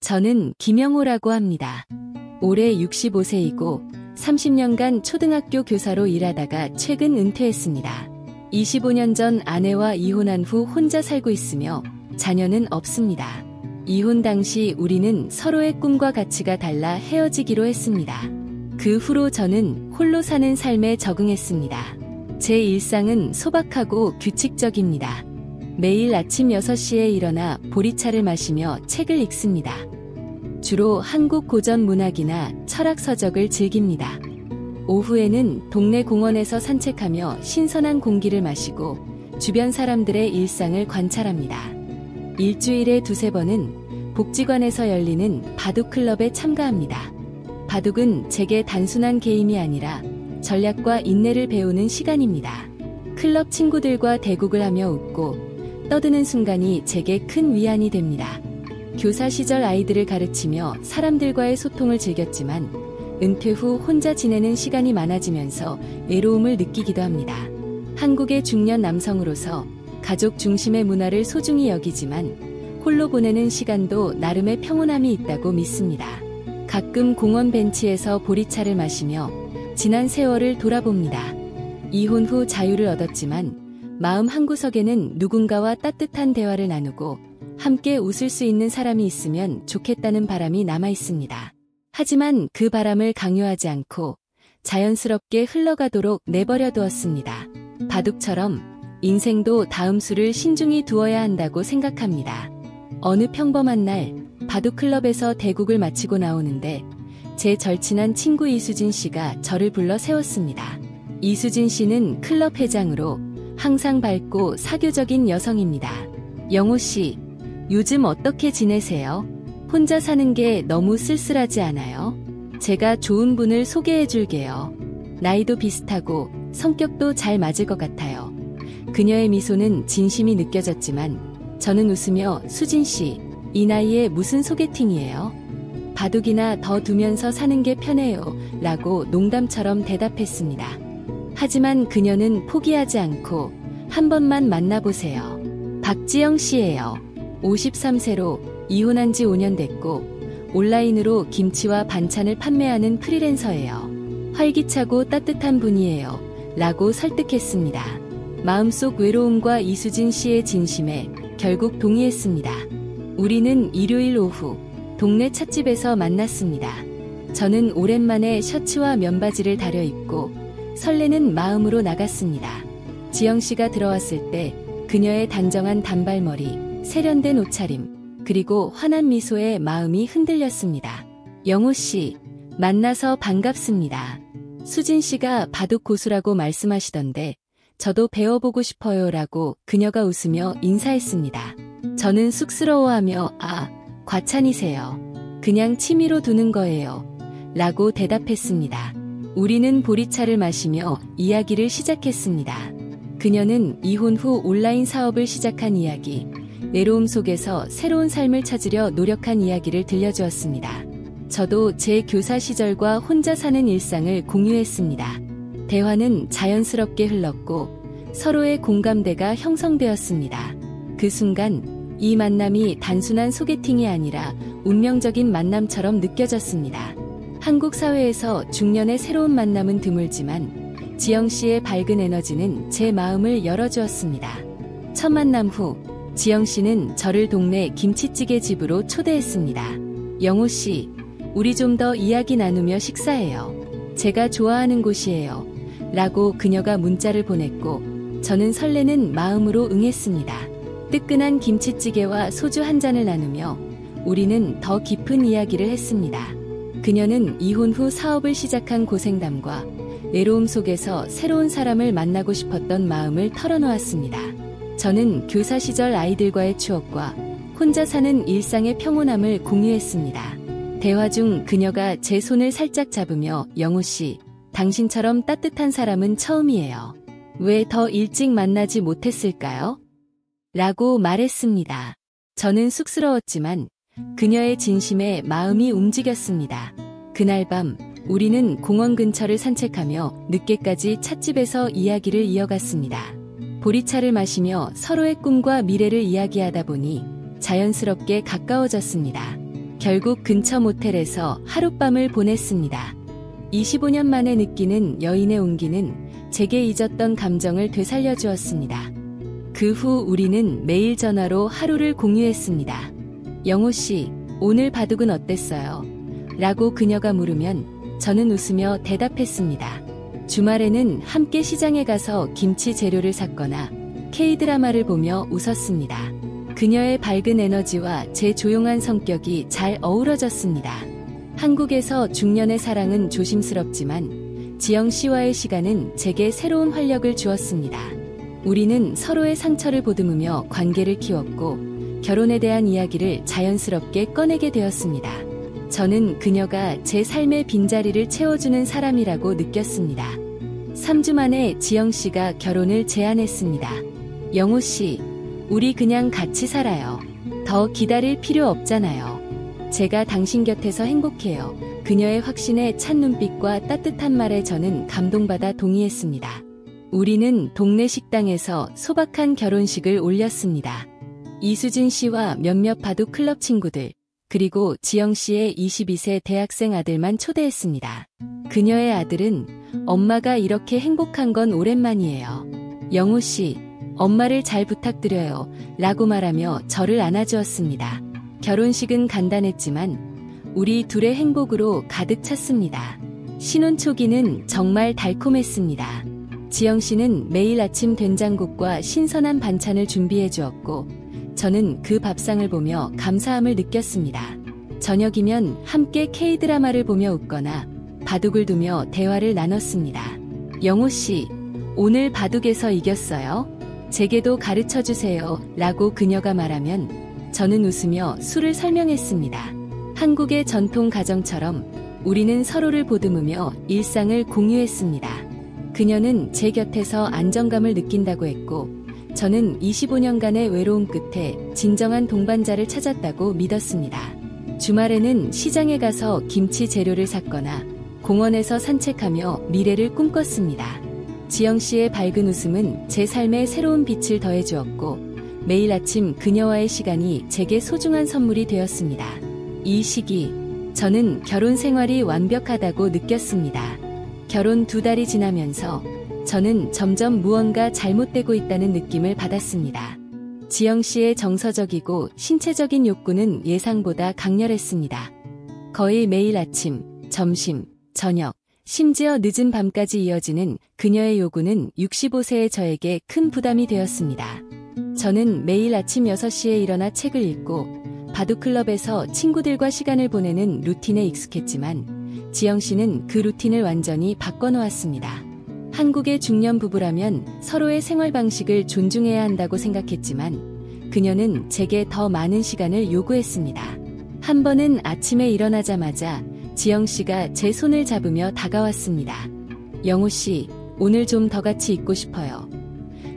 저는 김영호라고 합니다. 올해 65세이고 30년간 초등학교 교사로 일하다가 최근 은퇴했습니다. 25년 전 아내와 이혼한 후 혼자 살고 있으며 자녀는 없습니다. 이혼 당시 우리는 서로의 꿈과 가치가 달라 헤어지기로 했습니다. 그 후로 저는 홀로 사는 삶에 적응했습니다. 제 일상은 소박하고 규칙적입니다. 매일 아침 6시에 일어나 보리차를 마시며 책을 읽습니다. 주로 한국 고전 문학이나 철학 서적을 즐깁니다. 오후에는 동네 공원에서 산책하며 신선한 공기를 마시고 주변 사람들의 일상을 관찰합니다. 일주일에 2~3번은 복지관에서 열리는 바둑클럽에 참가합니다. 바둑은 제게 단순한 게임이 아니라 전략과 인내를 배우는 시간입니다. 클럽 친구들과 대국을 하며 웃고 떠드는 순간이 제게 큰 위안이 됩니다. 교사 시절 아이들을 가르치며 사람들과의 소통을 즐겼지만 은퇴 후 혼자 지내는 시간이 많아지면서 외로움을 느끼기도 합니다. 한국의 중년 남성으로서 가족 중심의 문화를 소중히 여기지만 홀로 보내는 시간도 나름의 평온함이 있다고 믿습니다. 가끔 공원 벤치에서 보리차를 마시며 지난 세월을 돌아봅니다. 이혼 후 자유를 얻었지만 마음 한구석에는 누군가와 따뜻한 대화를 나누고 함께 웃을 수 있는 사람이 있으면 좋겠다는 바람이 남아 있습니다. 하지만 그 바람을 강요하지 않고 자연스럽게 흘러가도록 내버려 두었습니다. 바둑처럼 인생도 다음 수를 신중히 두어야 한다고 생각합니다. 어느 평범한 날 바둑클럽에서 대국을 마치고 나오는데 제 절친한 친구 이수진 씨가 저를 불러 세웠습니다. 이수진 씨는 클럽 회장으로 항상 밝고 사교적인 여성입니다. 영호 씨, 요즘 어떻게 지내세요? 혼자 사는 게 너무 쓸쓸하지 않아요? 제가 좋은 분을 소개해 줄게요. 나이도 비슷하고 성격도 잘 맞을 것 같아요. 그녀의 미소는 진심이 느껴졌지만 저는 웃으며 수진 씨, 이 나이에 무슨 소개팅이에요? 바둑이나 더 두면서 사는 게 편해요. 라고 농담처럼 대답했습니다. 하지만 그녀는 포기하지 않고 한 번만 만나보세요. 박지영 씨예요. 53세로 이혼한 지 5년 됐고 온라인으로 김치와 반찬을 판매하는 프리랜서예요. 활기차고 따뜻한 분이에요. 라고 설득했습니다. 마음속 외로움과 이수진 씨의 진심에 결국 동의했습니다. 우리는 일요일 오후 동네 찻집에서 만났습니다. 저는 오랜만에 셔츠와 면바지를 다려 입고 설레는 마음으로 나갔습니다. 지영 씨가 들어왔을 때 그녀의 단정한 단발머리, 세련된 옷차림, 그리고 환한 미소에 마음이 흔들렸습니다. 영호 씨, 만나서 반갑습니다. 수진 씨가 바둑 고수라고 말씀하시던데 저도 배워보고 싶어요 라고 그녀가 웃으며 인사했습니다. 저는 쑥스러워하며 과찬이세요. 그냥 취미로 두는 거예요. 라고 대답했습니다. 우리는 보리차를 마시며 이야기를 시작했습니다. 그녀는 이혼 후 온라인 사업을 시작한 이야기, 외로움 속에서 새로운 삶을 찾으려 노력한 이야기를 들려주었습니다. 저도 제 교사 시절과 혼자 사는 일상을 공유했습니다. 대화는 자연스럽게 흘렀고 서로의 공감대가 형성되었습니다. 그 순간 이 만남이 단순한 소개팅이 아니라 운명적인 만남처럼 느껴졌습니다. 한국 사회에서 중년의 새로운 만남은 드물지만 지영 씨의 밝은 에너지는 제 마음을 열어주었습니다. 첫 만남 후 지영 씨는 저를 동네 김치찌개 집으로 초대했습니다. 영호 씨, 우리 좀 더 이야기 나누며 식사해요. 제가 좋아하는 곳이에요. 라고 그녀가 문자를 보냈고 저는 설레는 마음으로 응했습니다. 뜨끈한 김치찌개와 소주 한 잔을 나누며 우리는 더 깊은 이야기를 했습니다. 그녀는 이혼 후 사업을 시작한 고생담과 외로움 속에서 새로운 사람을 만나고 싶었던 마음을 털어놓았습니다. 저는 교사 시절 아이들과의 추억과 혼자 사는 일상의 평온함을 공유했습니다. 대화 중 그녀가 제 손을 살짝 잡으며 영호 씨, 당신처럼 따뜻한 사람은 처음이에요. 왜 더 일찍 만나지 못했을까요? 라고 말했습니다. 저는 쑥스러웠지만 그녀의 진심에 마음이 움직였습니다. 그날 밤 우리는 공원 근처를 산책하며 늦게까지 찻집에서 이야기를 이어갔습니다. 보리차를 마시며 서로의 꿈과 미래를 이야기하다 보니 자연스럽게 가까워졌습니다. 결국 근처 모텔에서 하룻밤을 보냈습니다. 25년 만에 느끼는 여인의 온기는 제게 잊었던 감정을 되살려 주었습니다. 그 후 우리는 매일 전화로 하루를 공유했습니다. 영호 씨, 오늘 바둑은 어땠어요? 라고 그녀가 물으면 저는 웃으며 대답했습니다. 주말에는 함께 시장에 가서 김치 재료를 샀거나 K-드라마를 보며 웃었습니다. 그녀의 밝은 에너지와 제 조용한 성격이 잘 어우러졌습니다. 한국에서 중년의 사랑은 조심스럽지만 지영 씨와의 시간은 제게 새로운 활력을 주었습니다. 우리는 서로의 상처를 보듬으며 관계를 키웠고 결혼에 대한 이야기를 자연스럽게 꺼내게 되었습니다. 저는 그녀가 제 삶의 빈자리를 채워주는 사람이라고 느꼈습니다. 3주 만에 지영 씨가 결혼을 제안했습니다. 영호 씨, 우리 그냥 같이 살아요. 더 기다릴 필요 없잖아요. 제가 당신 곁에서 행복해요. 그녀의 확신에 찬 눈빛과 따뜻한 말에 저는 감동받아 동의했습니다. 우리는 동네 식당에서 소박한 결혼식을 올렸습니다. 이수진 씨와 몇몇 바둑 클럽 친구들, 그리고 지영 씨의 22세 대학생 아들만 초대했습니다. 그녀의 아들은 엄마가 이렇게 행복한 건 오랜만이에요. 영호 씨, 엄마를 잘 부탁드려요. 라고 말하며 저를 안아주었습니다. 결혼식은 간단했지만 우리 둘의 행복으로 가득 찼습니다. 신혼 초기는 정말 달콤했습니다. 지영 씨는 매일 아침 된장국과 신선한 반찬을 준비해 주었고 저는 그 밥상을 보며 감사함을 느꼈습니다. 저녁이면 함께 K-드라마를 보며 웃거나 바둑을 두며 대화를 나눴습니다. 영호 씨, 오늘 바둑에서 이겼어요? 제게도 가르쳐 주세요. 라고 그녀가 말하면 저는 웃으며 수를 설명했습니다. 한국의 전통 가정처럼 우리는 서로를 보듬으며 일상을 공유했습니다. 그녀는 제 곁에서 안정감을 느낀다고 했고 저는 25년간의 외로움 끝에 진정한 동반자를 찾았다고 믿었습니다. 주말에는 시장에 가서 김치 재료를 샀거나 공원에서 산책하며 미래를 꿈꿨습니다. 지영 씨의 밝은 웃음은 제 삶에 새로운 빛을 더해주었고 매일 아침 그녀와의 시간이 제게 소중한 선물이 되었습니다. 이 시기, 저는 결혼 생활이 완벽하다고 느꼈습니다. 결혼 2달이 지나면서 저는 점점 무언가 잘못되고 있다는 느낌을 받았습니다. 지영 씨의 정서적이고 신체적인 욕구는 예상보다 강렬했습니다. 거의 매일 아침, 점심, 저녁, 심지어 늦은 밤까지 이어지는 그녀의 요구는 65세의 저에게 큰 부담이 되었습니다. 저는 매일 아침 6시에 일어나 책을 읽고 바둑클럽에서 친구들과 시간을 보내는 루틴에 익숙했지만 지영 씨는 그 루틴을 완전히 바꿔놓았습니다. 한국의 중년 부부라면 서로의 생활 방식을 존중해야 한다고 생각했지만 그녀는 제게 더 많은 시간을 요구했습니다. 한 번은 아침에 일어나자마자 지영 씨가 제 손을 잡으며 다가왔습니다. 영호 씨, 오늘 좀 더 같이 있고 싶어요.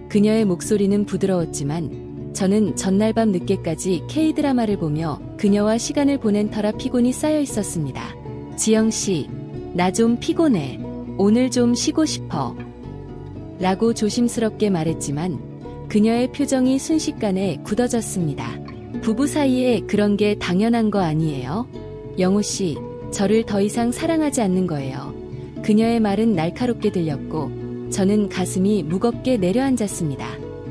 그녀의 목소리는 부드러웠지만 저는 전날 밤 늦게까지 K-드라마를 보며 그녀와 시간을 보낸 터라 피곤이 쌓여 있었습니다. 지영 씨, 나 좀 피곤해. 오늘 좀 쉬고 싶어. 라고 조심스럽게 말했지만 그녀의 표정이 순식간에 굳어졌습니다. 부부 사이에 그런 게 당연한 거 아니에요? 영호 씨, 저를 더 이상 사랑하지 않는 거예요. 그녀의 말은 날카롭게 들렸고 저는 가슴이 무겁게 내려앉았습니다.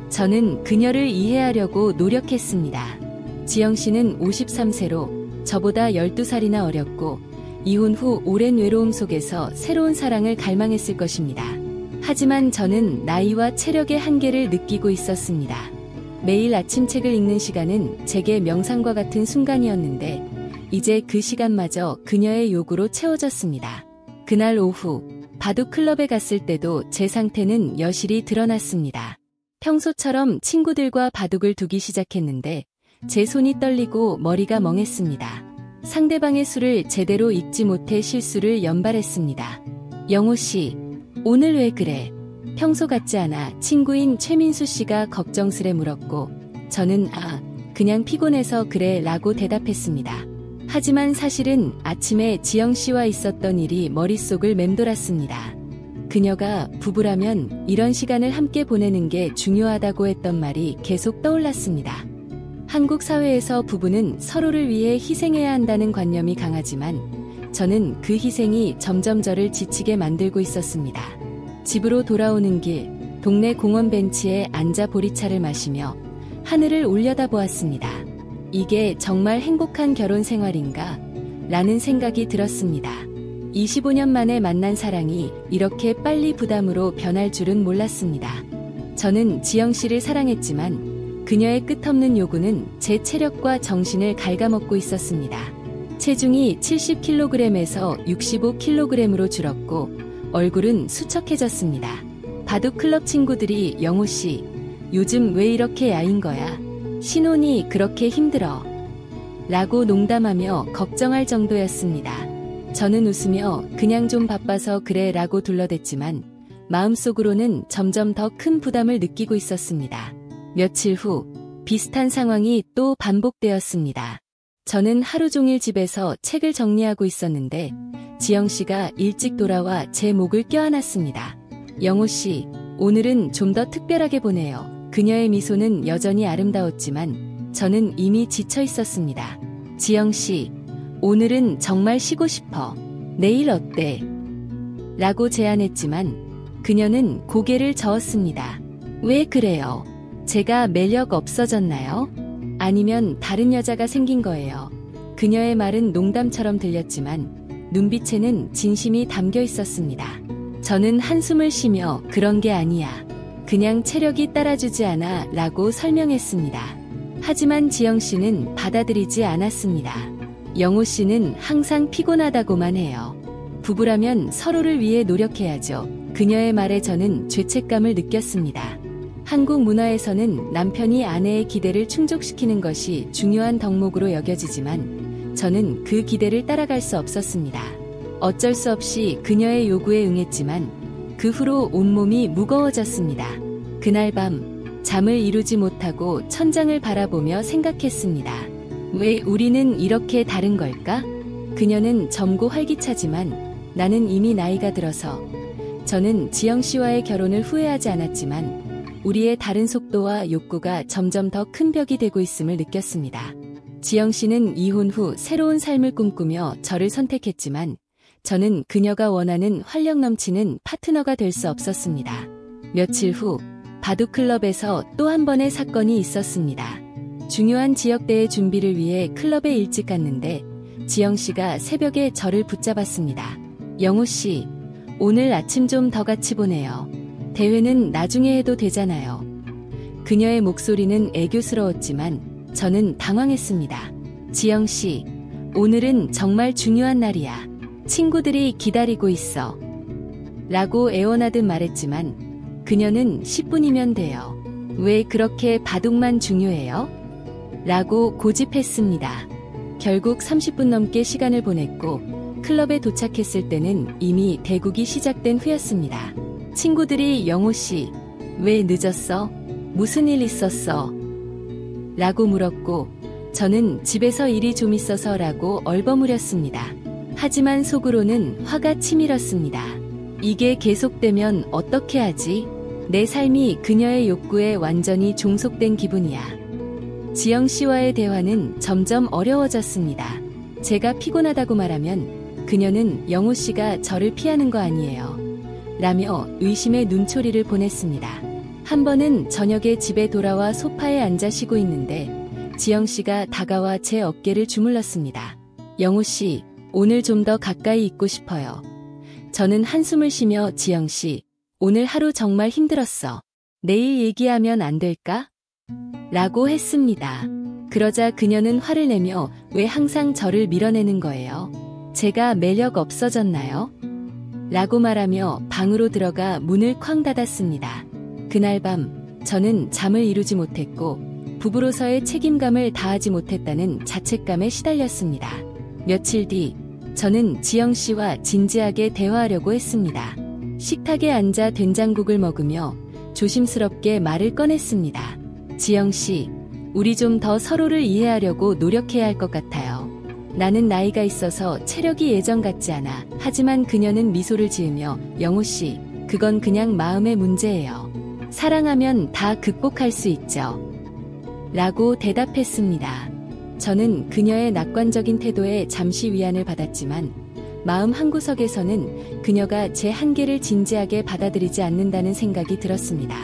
저는 그녀를 이해하려고 노력했습니다. 지영 씨는 53세로 저보다 12살이나 어렸고 이혼 후 오랜 외로움 속에서 새로운 사랑을 갈망했을 것입니다. 하지만 저는 나이와 체력의 한계를 느끼고 있었습니다. 매일 아침 책을 읽는 시간은 제게 명상과 같은 순간이었는데 이제 그 시간마저 그녀의 요구로 채워졌습니다. 그날 오후 바둑 클럽에 갔을 때도 제 상태는 여실히 드러났습니다. 평소처럼 친구들과 바둑을 두기 시작했는데 제 손이 떨리고 머리가 멍했습니다. 상대방의 수를 제대로 읽지 못해 실수를 연발했습니다. 영호 씨, 오늘 왜 그래? 평소 같지 않아. 친구인 최민수 씨가 걱정스레 물었고 저는 그냥 피곤해서 그래 라고 대답했습니다. 하지만 사실은 아침에 지영 씨와 있었던 일이 머릿속을 맴돌았습니다. 그녀가 부부라면 이런 시간을 함께 보내는 게 중요하다고 했던 말이 계속 떠올랐습니다. 한국 사회에서 부부는 서로를 위해 희생해야 한다는 관념이 강하지만 저는 그 희생이 점점 저를 지치게 만들고 있었습니다. 집으로 돌아오는 길, 동네 공원 벤치에 앉아 보리차를 마시며 하늘을 올려다보았습니다. 이게 정말 행복한 결혼 생활인가? 라는 생각이 들었습니다. 25년 만에 만난 사랑이 이렇게 빨리 부담으로 변할 줄은 몰랐습니다. 저는 지영 씨를 사랑했지만 그녀의 끝없는 요구는 제 체력과 정신을 갉아먹고 있었습니다. 체중이 70kg에서 65kg으로 줄었고 얼굴은 수척해졌습니다. 바둑클럽 친구들이 영호 씨, 요즘 왜 이렇게 야인 거야? 신혼이 그렇게 힘들어? 라고 농담하며 걱정할 정도였습니다. 저는 웃으며 그냥 좀 바빠서 그래 라고 둘러댔지만 마음속으로는 점점 더 큰 부담을 느끼고 있었습니다. 며칠 후 비슷한 상황이 또 반복되었습니다. 저는 하루 종일 집에서 책을 정리하고 있었는데 지영 씨가 일찍 돌아와 제 목을 껴안았습니다. 영호 씨, 오늘은 좀 더 특별하게 보내요. 그녀의 미소는 여전히 아름다웠지만 저는 이미 지쳐 있었습니다. 지영 씨, 오늘은 정말 쉬고 싶어. 내일 어때? 라고 제안했지만 그녀는 고개를 저었습니다. 왜 그래요? 제가 매력 없어졌나요? 아니면 다른 여자가 생긴 거예요. 그녀의 말은 농담처럼 들렸지만 눈빛에는 진심이 담겨 있었습니다. 저는 한숨을 쉬며 그런 게 아니야. 그냥 체력이 따라주지 않아 라고 설명했습니다. 하지만 지영 씨는 받아들이지 않았습니다. 영호 씨는 항상 피곤하다고만 해요. 부부라면 서로를 위해 노력해야죠. 그녀의 말에 저는 죄책감을 느꼈습니다. 한국 문화에서는 남편이 아내의 기대를 충족시키는 것이 중요한 덕목으로 여겨지지만 저는 그 기대를 따라갈 수 없었습니다. 어쩔 수 없이 그녀의 요구에 응했지만 그 후로 온몸이 무거워졌습니다. 그날 밤 잠을 이루지 못하고 천장을 바라보며 생각했습니다. 왜 우리는 이렇게 다른 걸까? 그녀는 젊고 활기차지만 나는 이미 나이가 들어서. 저는 지영 씨와의 결혼을 후회하지 않았지만 우리의 다른 속도와 욕구가 점점 더 큰 벽이 되고 있음을 느꼈습니다. 지영 씨는 이혼 후 새로운 삶을 꿈꾸며 저를 선택했지만 저는 그녀가 원하는 활력 넘치는 파트너가 될 수 없었습니다. 며칠 후 바둑클럽에서 또 한 번의 사건이 있었습니다. 중요한 지역대회 준비를 위해 클럽에 일찍 갔는데 지영 씨가 새벽에 저를 붙잡았습니다. 영호 씨, 오늘 아침 좀 더 같이 보내요. 대회는 나중에 해도 되잖아요. 그녀의 목소리는 애교스러웠지만 저는 당황했습니다. 지영 씨, 오늘은 정말 중요한 날이야. 친구들이 기다리고 있어. 라고 애원하듯 말했지만 그녀는 10분이면 돼요. 왜 그렇게 바둑만 중요해요? 라고 고집했습니다. 결국 30분 넘게 시간을 보냈고 클럽에 도착했을 때는 이미 대국이 시작된 후였습니다. 친구들이 영호 씨, 왜 늦었어? 무슨 일 있었어? 라고 물었고 저는 집에서 일이 좀 있어서 라고 얼버무렸습니다. 하지만 속으로는 화가 치밀었습니다. 이게 계속되면 어떻게 하지? 내 삶이 그녀의 욕구에 완전히 종속된 기분이야. 지영 씨와의 대화는 점점 어려워졌습니다. 제가 피곤하다고 말하면 그녀는 영호 씨가 저를 피하는 거 아니에요. 라며 의심의 눈초리를 보냈습니다. 한 번은 저녁에 집에 돌아와 소파에 앉아 쉬고 있는데 지영 씨가 다가와 제 어깨를 주물렀습니다. 영호 씨, 오늘 좀 더 가까이 있고 싶어요. 저는 한숨을 쉬며 지영 씨, 오늘 하루 정말 힘들었어. 내일 얘기하면 안 될까? 라고 했습니다. 그러자 그녀는 화를 내며 왜 항상 저를 밀어내는 거예요? 제가 매력 없어졌나요? 라고 말하며 방으로 들어가 문을 쾅 닫았습니다. 그날 밤 저는 잠을 이루지 못했고 부부로서의 책임감을 다하지 못했다는 자책감에 시달렸습니다. 며칠 뒤 저는 지영 씨와 진지하게 대화하려고 했습니다. 식탁에 앉아 된장국을 먹으며 조심스럽게 말을 꺼냈습니다. 지영 씨, 우리 좀 더 서로를 이해하려고 노력해야 할 것 같아요. 나는 나이가 있어서 체력이 예전 같지 않아. 하지만 그녀는 미소를 지으며 영호 씨, 그건 그냥 마음의 문제예요. 사랑하면 다 극복할 수 있죠. 라고 대답했습니다. 저는 그녀의 낙관적인 태도에 잠시 위안을 받았지만 마음 한구석에서는 그녀가 제 한계를 진지하게 받아들이지 않는다는 생각이 들었습니다.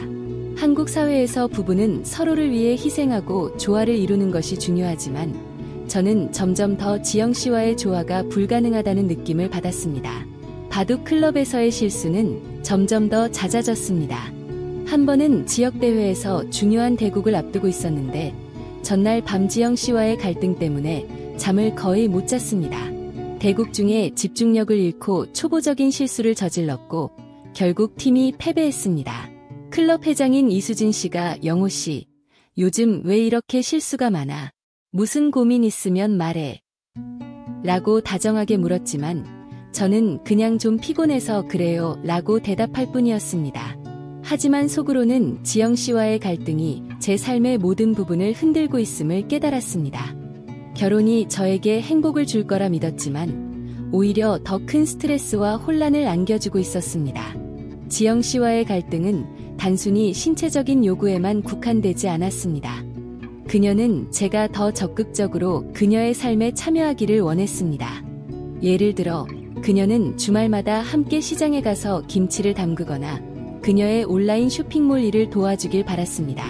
한국 사회에서 부부는 서로를 위해 희생하고 조화를 이루는 것이 중요하지만 저는 점점 더 지영 씨와의 조화가 불가능하다는 느낌을 받았습니다. 바둑 클럽에서의 실수는 점점 더 잦아졌습니다. 한 번은 지역대회에서 중요한 대국을 앞두고 있었는데 전날 밤 지영 씨와의 갈등 때문에 잠을 거의 못 잤습니다. 대국 중에 집중력을 잃고 초보적인 실수를 저질렀고 결국 팀이 패배했습니다. 클럽 회장인 이수진 씨가 영호 씨, 요즘 왜 이렇게 실수가 많아? 무슨 고민 있으면 말해. 라고 다정하게 물었지만 저는 그냥 좀 피곤해서 그래요 라고 대답할 뿐이었습니다. 하지만 속으로는 지영 씨와의 갈등이 제 삶의 모든 부분을 흔들고 있음을 깨달았습니다. 결혼이 저에게 행복을 줄 거라 믿었지만 오히려 더 큰 스트레스와 혼란을 안겨주고 있었습니다. 지영 씨와의 갈등은 단순히 신체적인 요구에만 국한되지 않았습니다. 그녀는 제가 더 적극적으로 그녀의 삶에 참여하기를 원했습니다. 예를 들어 그녀는 주말마다 함께 시장에 가서 김치를 담그거나 그녀의 온라인 쇼핑몰 일을 도와주길 바랐습니다.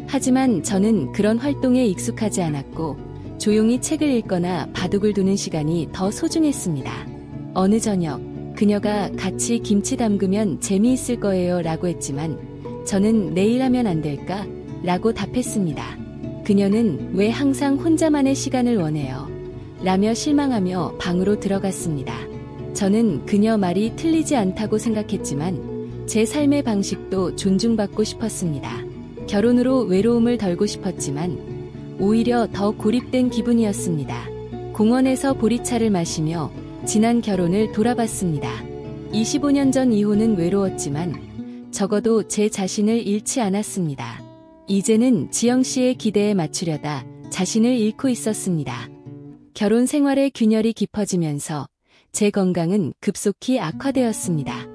하지만 저는 그런 활동에 익숙하지 않았고 조용히 책을 읽거나 바둑을 두는 시간이 더 소중했습니다. 어느 저녁 그녀가 같이 김치 담그면 재미있을 거예요 라고 했지만 저는 내일 하면 안 될까? 라고 답했습니다. 그녀는 왜 항상 혼자만의 시간을 원해요? 라며 실망하며 방으로 들어갔습니다. 저는 그녀 말이 틀리지 않다고 생각했지만 제 삶의 방식도 존중받고 싶었습니다. 결혼으로 외로움을 덜고 싶었지만 오히려 더 고립된 기분이었습니다. 공원에서 보리차를 마시며 지난 결혼을 돌아봤습니다. 25년 전 이혼은 외로웠지만 적어도 제 자신을 잃지 않았습니다. 이제는 지영 씨의 기대에 맞추려다 자신을 잃고 있었습니다. 결혼 생활의 균열이 깊어지면서 제 건강은 급속히 악화되었습니다.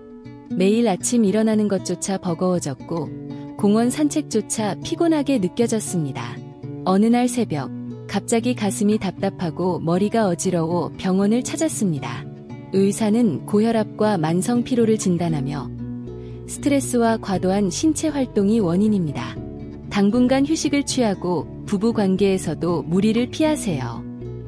매일 아침 일어나는 것조차 버거워졌고 공원 산책조차 피곤하게 느껴졌습니다. 어느 날 새벽 갑자기 가슴이 답답하고 머리가 어지러워 병원을 찾았습니다. 의사는 고혈압과 만성 피로를 진단하며 스트레스와 과도한 신체 활동이 원인입니다. 당분간 휴식을 취하고 부부 관계에서도 무리를 피하세요.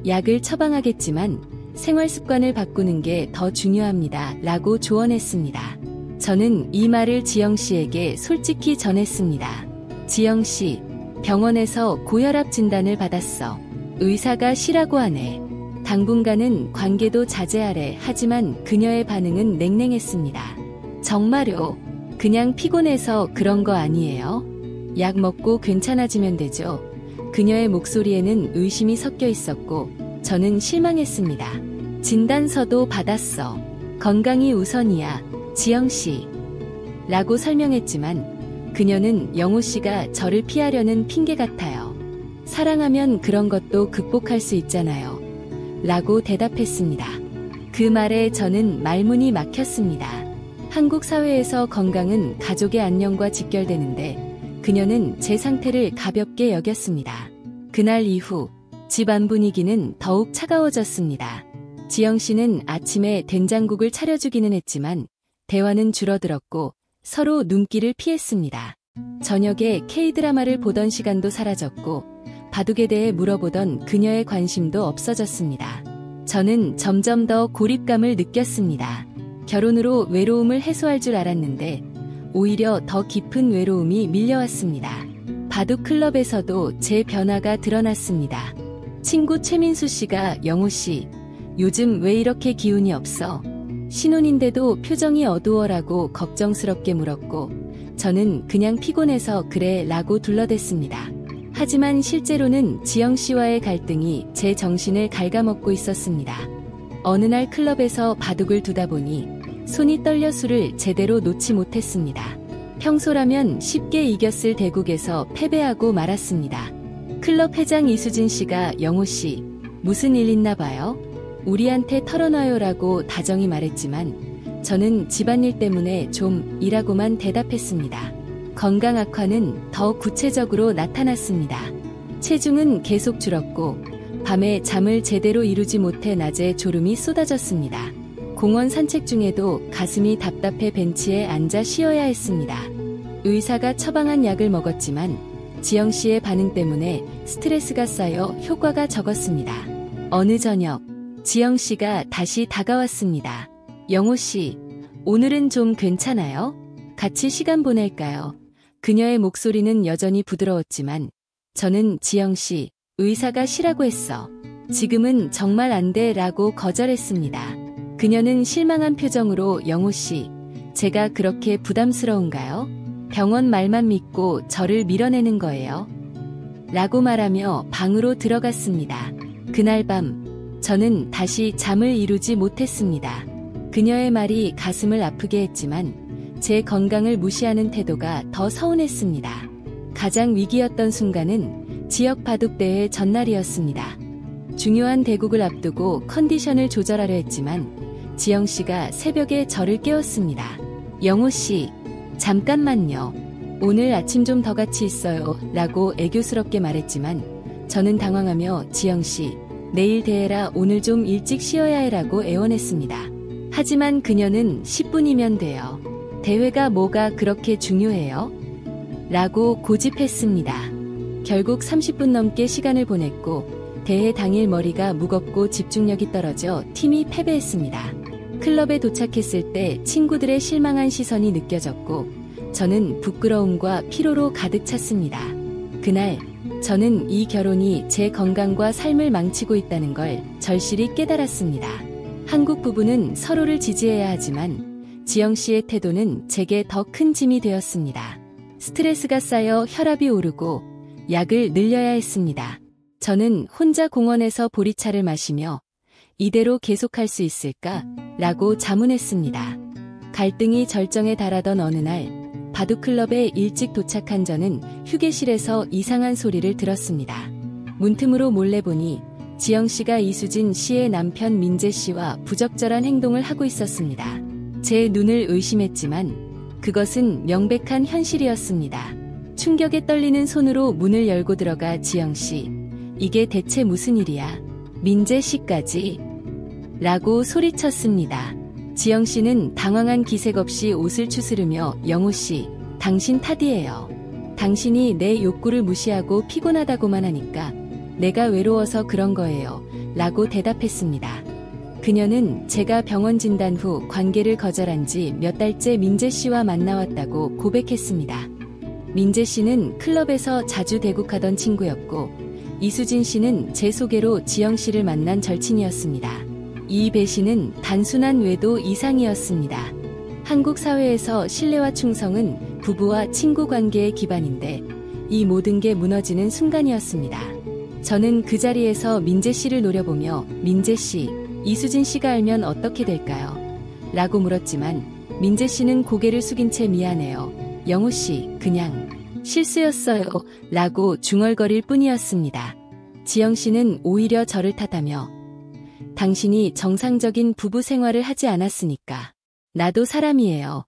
약을 처방하겠지만 생활 습관을 바꾸는 게 더 중요합니다. 라고 조언했습니다. 저는 이 말을 지영 씨에게 솔직히 전했습니다. 지영 씨, 병원에서 고혈압 진단을 받았어. 의사가 쉬라고 하네. 당분간은 관계도 자제하래. 하지만 그녀의 반응은 냉랭했습니다. 정말요? 그냥 피곤해서 그런 거 아니에요? 약 먹고 괜찮아지면 되죠. 그녀의 목소리에는 의심이 섞여 있었고 저는 실망했습니다. 진단서도 받았어. 건강이 우선이야, 지영 씨. 라고 설명했지만 그녀는 영호 씨가 저를 피하려는 핑계 같아요. 사랑하면 그런 것도 극복할 수 있잖아요. 라고 대답했습니다. 그 말에 저는 말문이 막혔습니다. 한국 사회에서 건강은 가족의 안녕과 직결되는데 그녀는 제 상태를 가볍게 여겼습니다. 그날 이후 집안 분위기는 더욱 차가워졌습니다. 지영 씨는 아침에 된장국을 차려주기는 했지만 대화는 줄어들었고 서로 눈길을 피했습니다. 저녁에 K-드라마를 보던 시간도 사라졌고 바둑에 대해 물어보던 그녀의 관심도 없어졌습니다. 저는 점점 더 고립감을 느꼈습니다. 결혼으로 외로움을 해소할 줄 알았는데 오히려 더 깊은 외로움이 밀려왔습니다. 바둑 클럽에서도 제 변화가 드러났습니다. 친구 최민수 씨가 영호 씨, 요즘 왜 이렇게 기운이 없어? 신혼인데도 표정이 어두워라고 걱정스럽게 물었고 저는 그냥 피곤해서 그래 라고 둘러댔습니다. 하지만 실제로는 지영 씨와의 갈등이 제 정신을 갉아먹고 있었습니다. 어느 날 클럽에서 바둑을 두다 보니 손이 떨려 수를 제대로 놓지 못했습니다. 평소라면 쉽게 이겼을 대국에서 패배하고 말았습니다. 클럽 회장 이수진 씨가 영호 씨, 무슨 일 있나 봐요? 우리한테 털어놔요라고 다정히 말했지만 저는 집안일 때문에 좀 이라고만 대답했습니다. 건강 악화는 더 구체적으로 나타났습니다. 체중은 계속 줄었고 밤에 잠을 제대로 이루지 못해 낮에 졸음이 쏟아졌습니다. 공원 산책 중에도 가슴이 답답해 벤치에 앉아 쉬어야 했습니다. 의사가 처방한 약을 먹었지만 지영 씨의 반응 때문에 스트레스가 쌓여 효과가 적었습니다. 어느 저녁, 지영 씨가 다시 다가왔습니다. 영호 씨, 오늘은 좀 괜찮아요? 같이 시간 보낼까요? 그녀의 목소리는 여전히 부드러웠지만 저는 지영 씨, 의사가 쉬라고 했어. 지금은 정말 안 돼 라고 거절했습니다. 그녀는 실망한 표정으로 영호 씨, 제가 그렇게 부담스러운가요? 병원 말만 믿고 저를 밀어내는 거예요. 라고 말하며 방으로 들어갔습니다. 그날 밤, 저는 다시 잠을 이루지 못했습니다. 그녀의 말이 가슴을 아프게 했지만 제 건강을 무시하는 태도가 더 서운했습니다. 가장 위기였던 순간은 지역 바둑대회 전날이었습니다. 중요한 대국을 앞두고 컨디션을 조절하려 했지만 지영 씨가 새벽에 저를 깨웠습니다. 영호 씨, 잠깐만요. 오늘 아침 좀 더 같이 있어요. 라고 애교스럽게 말했지만 저는 당황하며 지영 씨, 내일 대회라 오늘 좀 일찍 쉬어야 해라고 애원했습니다. 하지만 그녀는 10분이면 돼요. 대회가 뭐가 그렇게 중요해요? 라고 고집했습니다. 결국 30분 넘게 시간을 보냈고 대회 당일 머리가 무겁고 집중력이 떨어져 팀이 패배했습니다. 클럽에 도착했을 때 친구들의 실망한 시선이 느껴졌고 저는 부끄러움과 피로로 가득 찼습니다. 그날 저는 이 결혼이 제 건강과 삶을 망치고 있다는 걸 절실히 깨달았습니다. 한국 부부는 서로를 지지해야 하지만 지영 씨의 태도는 제게 더 큰 짐이 되었습니다. 스트레스가 쌓여 혈압이 오르고 약을 늘려야 했습니다. 저는 혼자 공원에서 보리차를 마시며 이대로 계속할 수 있을까? 라고 자문했습니다. 갈등이 절정에 달하던 어느 날 바둑클럽에 일찍 도착한 저는 휴게실에서 이상한 소리를 들었습니다. 문틈으로 몰래 보니 지영 씨가 이수진 씨의 남편 민재 씨와 부적절한 행동을 하고 있었습니다. 제 눈을 의심했지만 그것은 명백한 현실이었습니다. 충격에 떨리는 손으로 문을 열고 들어가 지영 씨, 이게 대체 무슨 일이야? 민재 씨까지? 라고 소리쳤습니다. 지영 씨는 당황한 기색 없이 옷을 추스르며 영호 씨, 당신 탓이에요. 당신이 내 욕구를 무시하고 피곤하다고만 하니까 내가 외로워서 그런 거예요. 라고 대답했습니다. 그녀는 제가 병원 진단 후 관계를 거절한 지 몇 달째 민재 씨와 만나왔다고 고백했습니다. 민재 씨는 클럽에서 자주 대국하던 친구였고 이수진 씨는 제 소개로 지영 씨를 만난 절친이었습니다. 이 배신은 단순한 외도 이상이었습니다. 한국 사회에서 신뢰와 충성은 부부와 친구 관계의 기반인데 이 모든 게 무너지는 순간이었습니다. 저는 그 자리에서 민재 씨를 노려보며 민재 씨, 이수진 씨가 알면 어떻게 될까요? 라고 물었지만 민재 씨는 고개를 숙인 채 미안해요. 영호 씨, 그냥 실수였어요. 라고 중얼거릴 뿐이었습니다. 지영 씨는 오히려 저를 탓하며 당신이 정상적인 부부 생활을 하지 않았으니까. 나도 사람이에요.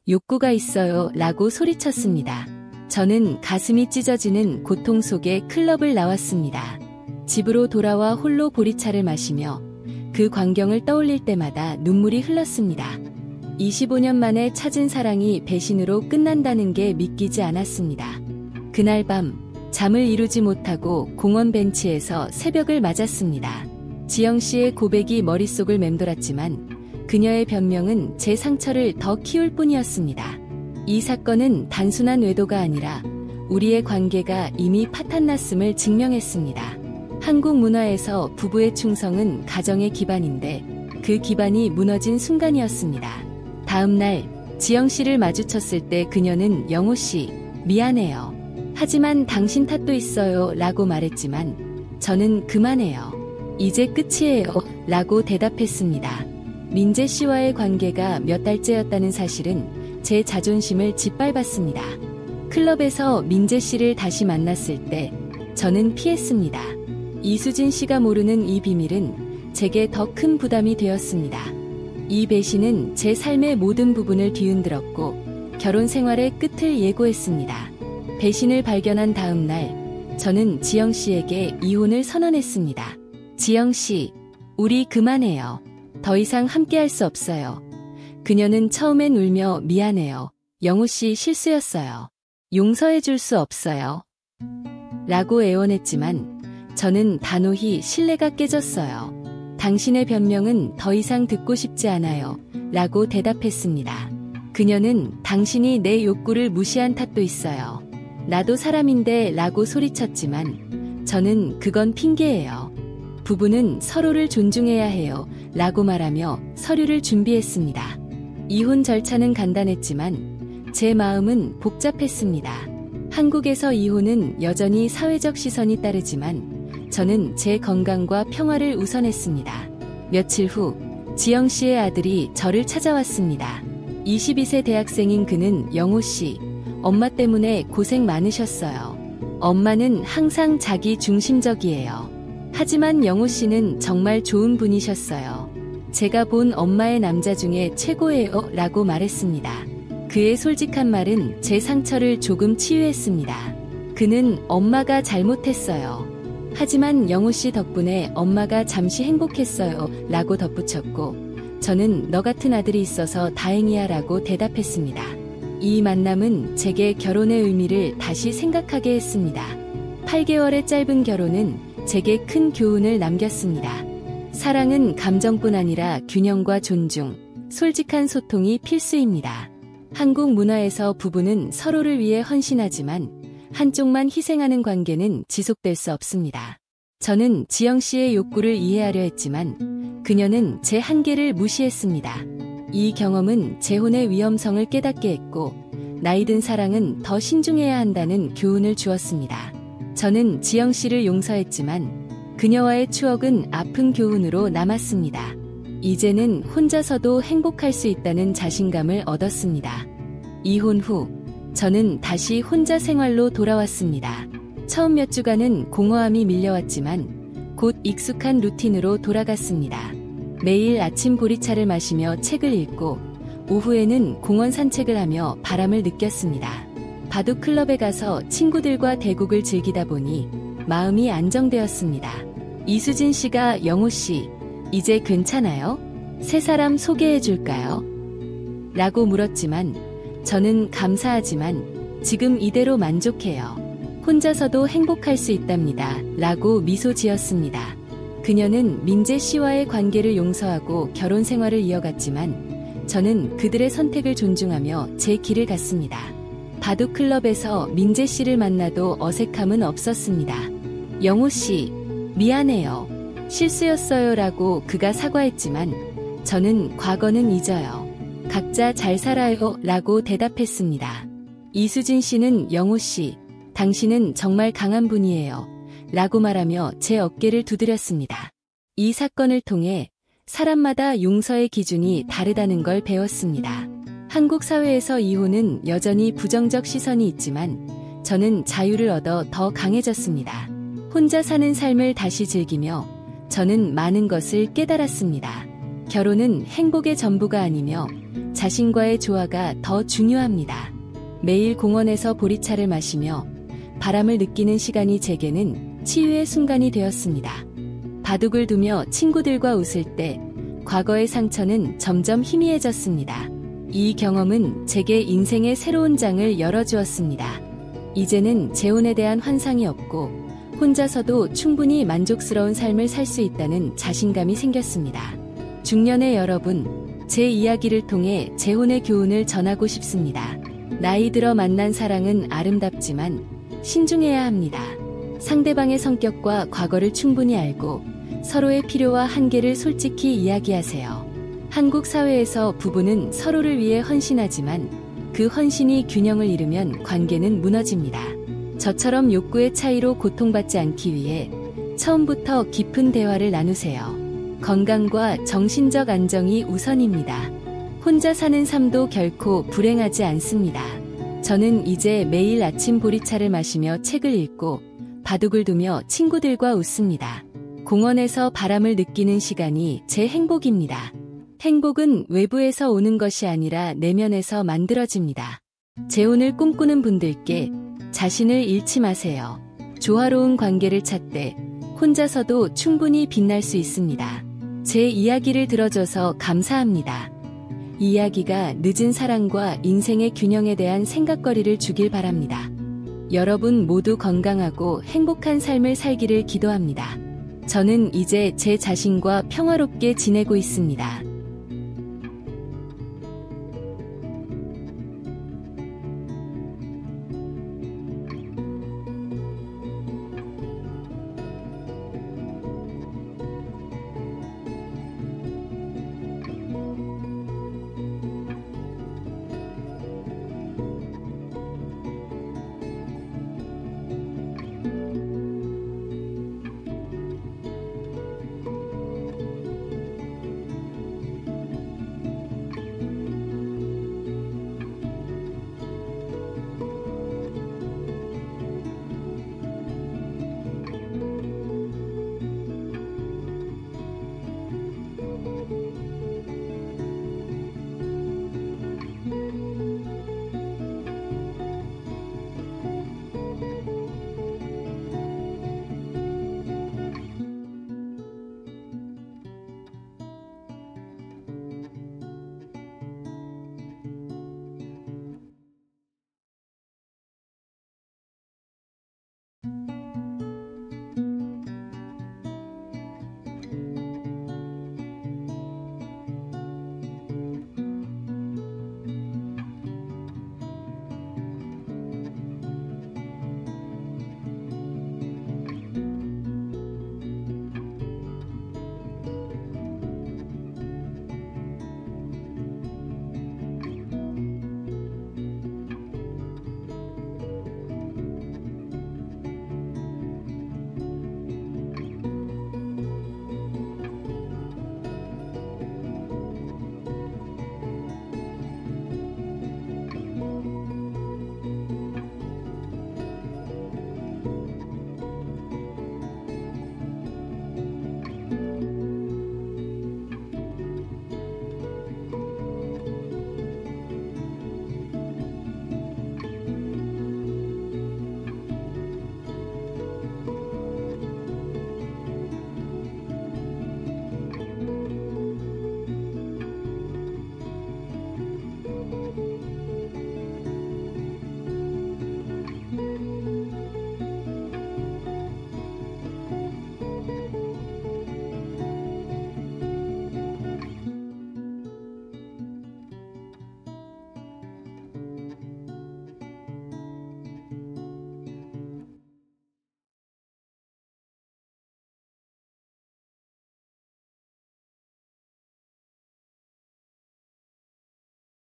욕구가 있어요. 라고 소리쳤습니다. 저는 가슴이 찢어지는 고통 속에 클럽을 나왔습니다. 집으로 돌아와 홀로 보리차를 마시며 그 광경을 떠올릴 때마다 눈물이 흘렀습니다. 25년 만에 찾은 사랑이 배신으로 끝난다는 게 믿기지 않았습니다. 그날 밤 잠을 이루지 못하고 공원 벤치에서 새벽을 맞았습니다. 지영 씨의 고백이 머릿속을 맴돌았지만 그녀의 변명은 제 상처를 더 키울 뿐이었습니다. 이 사건은 단순한 외도가 아니라 우리의 관계가 이미 파탄났음을 증명했습니다. 한국 문화에서 부부의 충성은 가정의 기반인데 그 기반이 무너진 순간이었습니다. 다음 날 지영 씨를 마주쳤을 때 그녀는 영호 씨, 미안해요. 하지만 당신 탓도 있어요. 라고 말했지만 저는 그만해요. 이제 끝이에요. 라고 대답했습니다. 민재 씨와의 관계가 몇 달째였다는 사실은 제 자존심을 짓밟았습니다. 클럽에서 민재 씨를 다시 만났을 때 저는 피했습니다. 이수진 씨가 모르는 이 비밀은 제게 더 큰 부담이 되었습니다. 이 배신은 제 삶의 모든 부분을 뒤흔들었고 결혼 생활의 끝을 예고했습니다. 배신을 발견한 다음 날 저는 지영 씨에게 이혼을 선언했습니다. 지영 씨, 우리 그만해요. 더 이상 함께할 수 없어요. 그녀는 처음엔 울며 미안해요. 영우 씨 실수였어요. 용서해 줄 수 없어요. 라고 애원했지만 저는 단호히 신뢰가 깨졌어요. 당신의 변명은 더 이상 듣고 싶지 않아요. 라고 대답했습니다. 그녀는 당신이 내 욕구를 무시한 탓도 있어요. 나도 사람인데 라고 소리쳤지만 저는 그건 핑계예요. 부부는 서로를 존중해야 해요. 라고 말하며 서류를 준비했습니다. 이혼 절차는 간단했지만 제 마음은 복잡했습니다. 한국에서 이혼은 여전히 사회적 시선이 따르지만 저는 제 건강과 평화를 우선했습니다. 며칠 후 지영 씨의 아들이 저를 찾아왔습니다. 22세 대학생인 그는 영우 씨, 엄마 때문에 고생 많으셨어요. 엄마는 항상 자기 중심적이에요. 하지만 영우 씨는 정말 좋은 분이셨어요. 제가 본 엄마의 남자 중에 최고예요. 라고 말했습니다. 그의 솔직한 말은 제 상처를 조금 치유했습니다. 그는 엄마가 잘못했어요. 하지만 영우 씨 덕분에 엄마가 잠시 행복했어요. 라고 덧붙였고, 저는 너 같은 아들이 있어서 다행이야 라고 대답했습니다. 이 만남은 제게 결혼의 의미를 다시 생각하게 했습니다. 8개월의 짧은 결혼은 제게 큰 교훈을 남겼습니다. 사랑은 감정뿐 아니라 균형과 존중, 솔직한 소통이 필수입니다. 한국 문화에서 부부는 서로를 위해 헌신하지만 한쪽만 희생하는 관계는 지속될 수 없습니다. 저는 지영 씨의 욕구를 이해하려 했지만 그녀는 제 한계를 무시했습니다. 이 경험은 재혼의 위험성을 깨닫게 했고 나이 든 사랑은 더 신중해야 한다는 교훈을 주었습니다. 저는 지영 씨를 용서했지만 그녀와의 추억은 아픈 교훈으로 남았습니다. 이제는 혼자서도 행복할 수 있다는 자신감을 얻었습니다. 이혼 후 저는 다시 혼자 생활로 돌아왔습니다. 처음 몇 주간은 공허함이 밀려왔지만 곧 익숙한 루틴으로 돌아갔습니다. 매일 아침 보리차를 마시며 책을 읽고 오후에는 공원 산책을 하며 바람을 느꼈습니다. 바둑클럽에 가서 친구들과 대국을 즐기다 보니 마음이 안정되었습니다. 이수진 씨가 영우 씨, 이제 괜찮아요? 새 사람 소개해 줄까요? 라고 물었지만 저는 감사하지만 지금 이대로 만족해요. 혼자서도 행복할 수 있답니다. 라고 미소 지었습니다. 그녀는 민재 씨와의 관계를 용서하고 결혼 생활을 이어갔지만 저는 그들의 선택을 존중하며 제 길을 갔습니다. 바둑클럽에서 민재 씨를 만나도 어색함은 없었습니다. 영우 씨, 미안해요. 실수였어요. 라고 그가 사과했지만 저는 과거는 잊어요. 각자 잘 살아요. 라고 대답했습니다. 이수진 씨는 영우 씨, 당신은 정말 강한 분이에요. 라고 말하며 제 어깨를 두드렸습니다. 이 사건을 통해 사람마다 용서의 기준이 다르다는 걸 배웠습니다. 한국 사회에서 이혼은 여전히 부정적 시선이 있지만 저는 자유를 얻어 더 강해졌습니다. 혼자 사는 삶을 다시 즐기며 저는 많은 것을 깨달았습니다. 결혼은 행복의 전부가 아니며 자신과의 조화가 더 중요합니다. 매일 공원에서 보리차를 마시며 바람을 느끼는 시간이 제게는 치유의 순간이 되었습니다. 바둑을 두며 친구들과 웃을 때 과거의 상처는 점점 희미해졌습니다. 이 경험은 제게 인생의 새로운 장을 열어주었습니다. 이제는 재혼에 대한 환상이 없고 혼자서도 충분히 만족스러운 삶을 살 수 있다는 자신감이 생겼습니다. 중년의 여러분, 제 이야기를 통해 재혼의 교훈을 전하고 싶습니다. 나이 들어 만난 사랑은 아름답지만 신중해야 합니다. 상대방의 성격과 과거를 충분히 알고 서로의 필요와 한계를 솔직히 이야기하세요. 한국 사회에서 부부는 서로를 위해 헌신하지만 그 헌신이 균형을 잃으면 관계는 무너집니다. 저처럼 욕구의 차이로 고통받지 않기 위해 처음부터 깊은 대화를 나누세요. 건강과 정신적 안정이 우선입니다. 혼자 사는 삶도 결코 불행하지 않습니다. 저는 이제 매일 아침 보리차를 마시며 책을 읽고 바둑을 두며 친구들과 웃습니다. 공원에서 바람을 느끼는 시간이 제 행복입니다. 행복은 외부에서 오는 것이 아니라 내면에서 만들어집니다. 재혼을 꿈꾸는 분들께 자신을 잃지 마세요. 조화로운 관계를 찾되 혼자서도 충분히 빛날 수 있습니다. 제 이야기를 들어줘서 감사합니다. 이야기가 늦은 사랑과 인생의 균형에 대한 생각거리를 주길 바랍니다. 여러분 모두 건강하고 행복한 삶을 살기를 기도합니다. 저는 이제 제 자신과 평화롭게 지내고 있습니다.